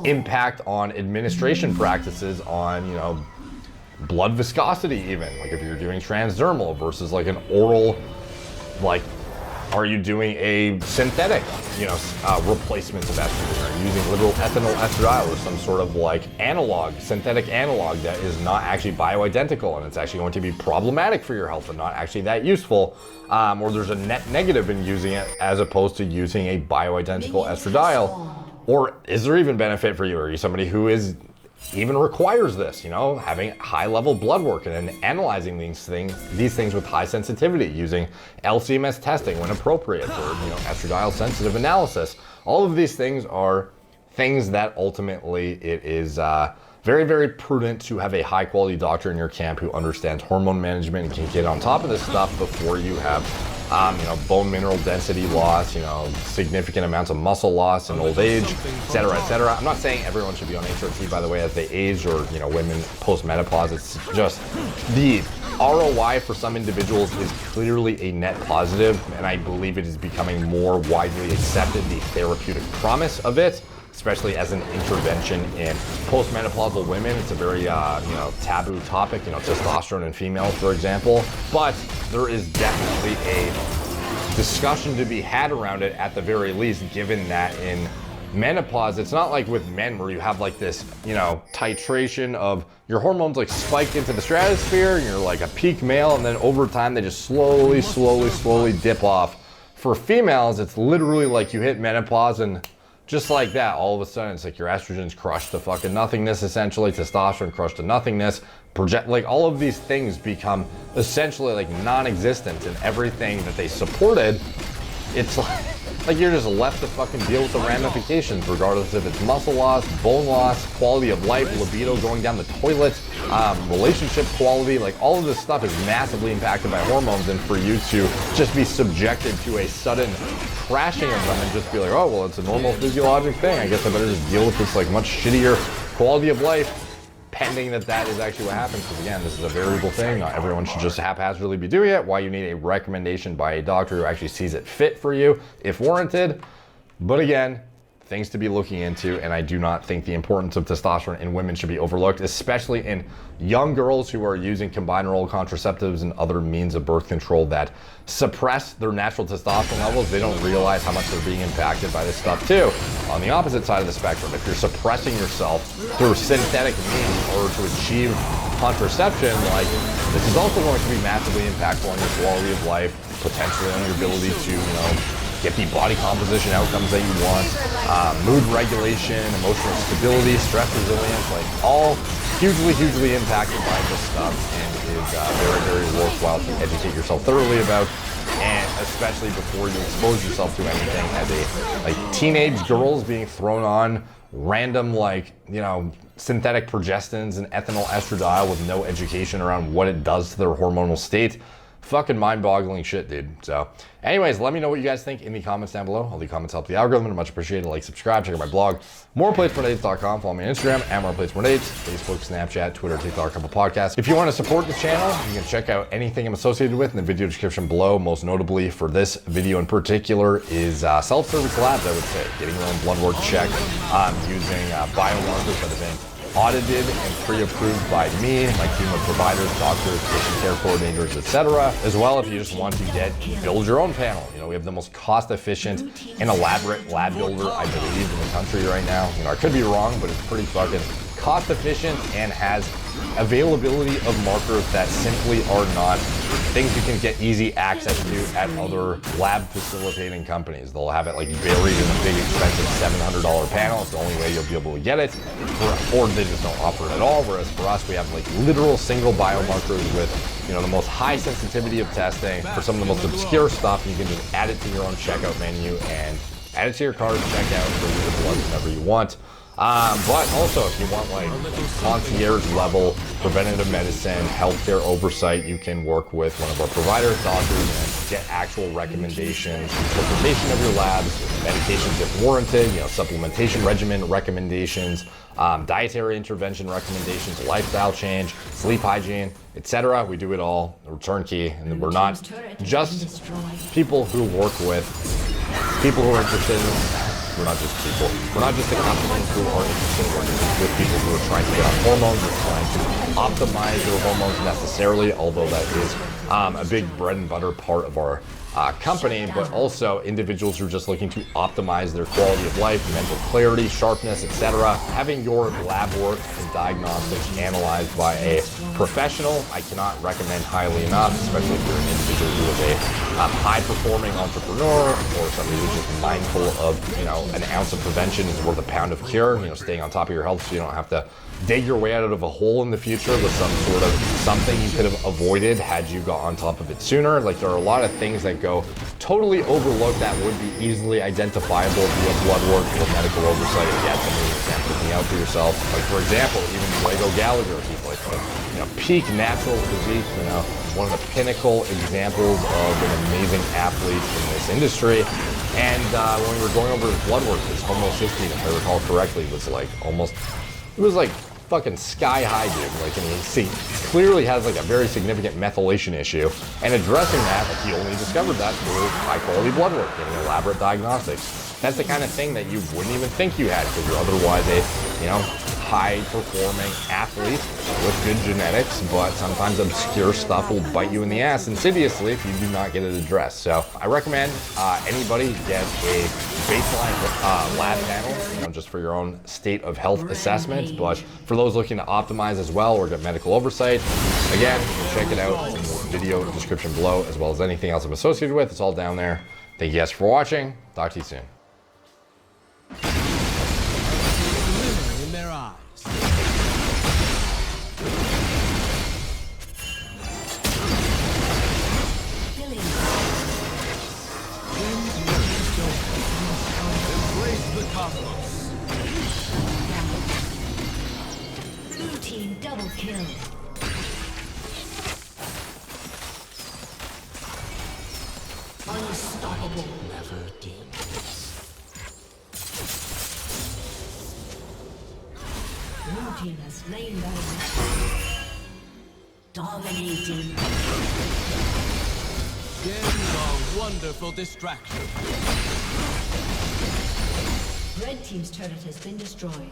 impact on administration practices on, you know, blood viscosity even. Like if you're doing transdermal versus like an oral, like, are you doing a synthetic, you know, replacement of estrogen? Are you using literal ethinyl estradiol or some sort of like analog, synthetic analog that is not actually bioidentical and it's actually going to be problematic for your health and not actually that useful? Or there's a net negative in using it as opposed to using a bioidentical estradiol? Or is there even benefit for you? Are you somebody who is even requires this, you know, having high level blood work and then analyzing these things with high sensitivity, using LCMS testing when appropriate for, you know, estradiol sensitive analysis? All of these things are things that ultimately it is very, very prudent to have a high quality doctor in your camp who understands hormone management and can get on top of this stuff before you have you know, bone mineral density loss, you know, significant amounts of muscle loss in old age, et cetera, et cetera. I'm not saying everyone should be on HRT, by the way, as they age, or, you know, women post-menopause. It's just the ROI for some individuals is clearly a net positive, and I believe it is becoming more widely accepted, the therapeutic promise of it, especially as an intervention in postmenopausal women. It's a very, you know, taboo topic, you know, testosterone in females, for example. But there is definitely a discussion to be had around it at the very least, given that in menopause, it's not like with men where you have like this, you know, titration of your hormones like spike into the stratosphere and you're like a peak male, and then over time they just slowly dip off. For females, it's literally like you hit menopause and just like that, all of a sudden, it's like your estrogen's crushed to fucking nothingness, essentially, testosterone crushed to nothingness, like all of these things become essentially like non-existent, and everything that they supported, it's like you're just left to fucking deal with the ramifications, regardless if it's muscle loss, bone loss, quality of life, libido going down the toilet, relationship quality, like all of this stuff is massively impacted by hormones, and for you to just be subjected to a sudden crashing of them and just be like, oh, well, it's a normal physiologic thing, I guess I better just deal with this like much shittier quality of life, pending that is actually what happens. Because again, this is a variable thing. Not everyone should just haphazardly be doing it. Why you need a recommendation by a doctor who actually sees it fit for you, if warranted. But again, things to be looking into, and I do not think the importance of testosterone in women should be overlooked, especially in young girls who are using combined oral contraceptives and other means of birth control that suppress their natural testosterone levels. They don't realize how much they're being impacted by this stuff too. On the opposite side of the spectrum, if you're suppressing yourself through synthetic means in order to achieve contraception, like, this is also going to be massively impactful on your quality of life, potentially on your ability to, you know, get the body composition outcomes that you want, mood regulation, emotional stability, stress resilience, like all hugely impacted by this stuff, and is very worthwhile to educate yourself thoroughly about, and especially before you expose yourself to anything. As a like teenage girls being thrown on random, like, you know, synthetic progestins and ethinyl estradiol with no education around what it does to their hormonal state. Fucking mind-boggling shit, dude. So anyways, let me know what you guys think in the comments down below. All the comments help the algorithm. Much appreciated. Like, subscribe, check out my blog, moreplatemordates.com. Follow me on Instagram at moreplatemordates, Facebook, Snapchat, Twitter, TikTok, couple podcasts. If you want to support the channel, you can check out anything I'm associated with in the video description below. Most notably for this video in particular is self-service labs, I would say. Getting your own blood work checked, using biomarkers that have been audited and pre-approved by me, my team of providers, doctors, patient care coordinators, etc. As well, if you just want to build your own panel. You know, we have the most cost-efficient and elaborate lab builder, I believe, in the country right now. You know, I could be wrong, but it's pretty fucking cost-efficient and has availability of markers that simply are not things you can get easy access to at other lab facilitating companies. They'll have it like buried in a big expensive $700 panel. It's the only way you'll be able to get it, or they just don't offer it at all. Whereas for us, we have like literal single biomarkers with, you know, the most high sensitivity of testing for some of the most obscure stuff. You can just add it to your own checkout menu and add it to your card, check out, for your blood whenever you want. But also, if you want like concierge level preventative medicine, healthcare oversight, you can work with one of our providers, doctors, and get actual recommendations, interpretation of your labs, medications if warranted, you know, supplementation regimen recommendations, dietary intervention recommendations, lifestyle change, sleep hygiene, etc. We do it all. We're turnkey, and we're not just people who work with people who are interested in. We're not just people. We're not just the companies who are interested with people who are trying to get on hormones or trying to optimize their hormones necessarily, although that is a big bread and butter part of our company, but also individuals who are just looking to optimize their quality of life, mental clarity, sharpness, etc. Having your lab work and diagnostics analyzed by a professional, I cannot recommend highly enough, especially if you're an individual who is a high-performing entrepreneur or somebody who's just mindful of, an ounce of prevention is worth a pound of cure, staying on top of your health so you don't have to dig your way out of a hole in the future with some sort of something you could have avoided had you got on top of it sooner. Like, there are a lot of things that go totally overlooked that would be easily identifiable via blood work or medical oversight if you had somebody who can't looking out for yourself. Like, for example, even Lego Gallagher, he's like a peak natural physique, one of the pinnacle examples of an amazing athlete in this industry. And when we were going over his blood work, his homocysteine, if I recall correctly, was like fucking sky high, dude. Like, and he clearly has like a very significant methylation issue, and addressing that, like, he only discovered that through high quality blood work, getting elaborate diagnostics. That's the kind of thing that you wouldn't even think you had because you're otherwise a, high performing athlete with good genetics, but sometimes obscure stuff will bite you in the ass insidiously if you do not get it addressed. So I recommend anybody get a baseline lab panel, just for your own state of health assessment. But for those looking to optimize as well or get medical oversight, again, you can check it out in the video description below, as well as anything else I'm associated with. It's all down there. Thank you guys for watching. Talk to you soon. In their eyes. Embrace the cosmos. Blue team double kill. Unstoppable. Never dims. Blue team has slain them. Dominating. Gems are wonderful distraction. Red team's turret has been destroyed.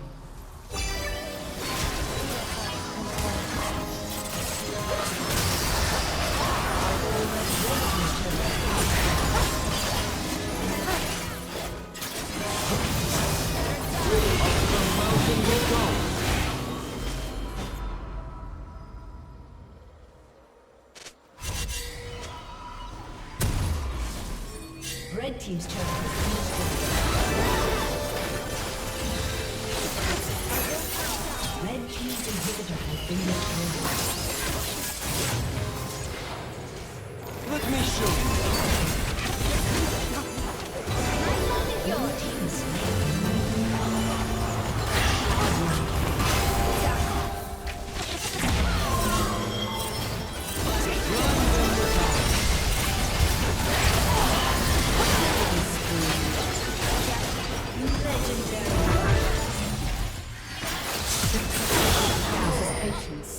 Red team's turret has been destroyed. Red team's inhibitor has been destroyed. Let me show you. Your team is slain. Patience.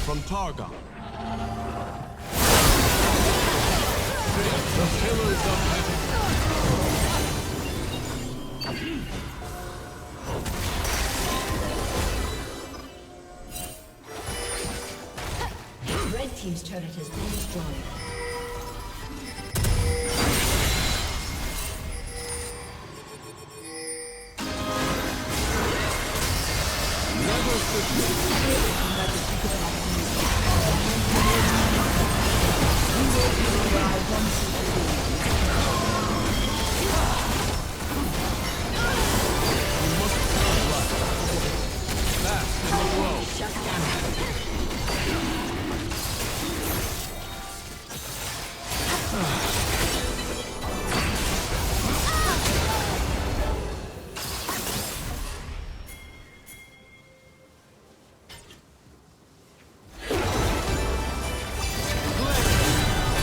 From Targon. team's turret has been destroyed.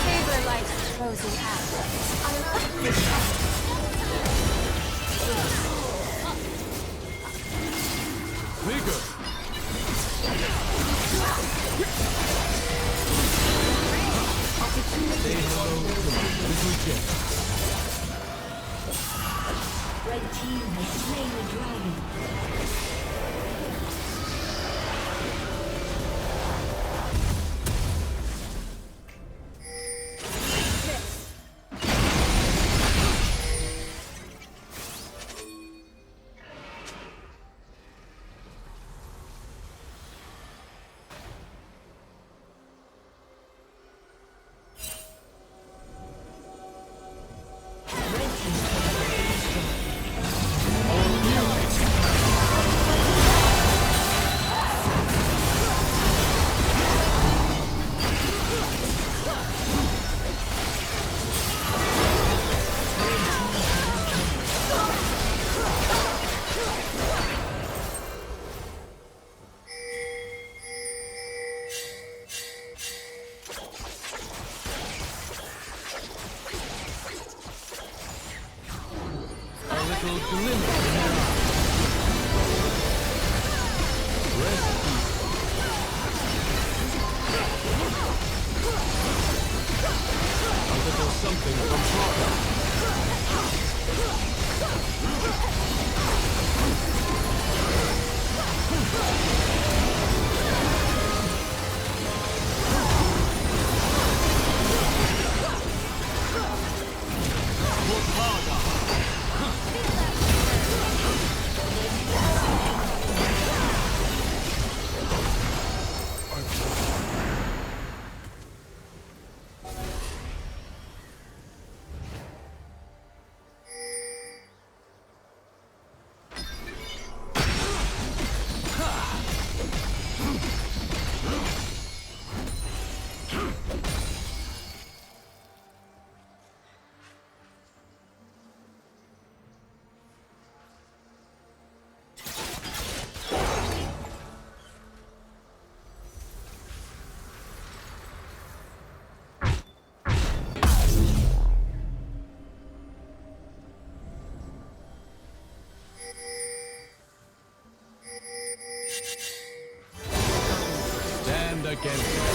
Favor life's frozen apples. Vigor. Say hello to my little jet. Red team has slain the dragon. A little glimmer in their eyes. Rest peaceful. A little something from Florida. Stand against it.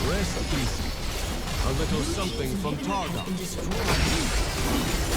Rest easy. A little something from Targa. Destroyed.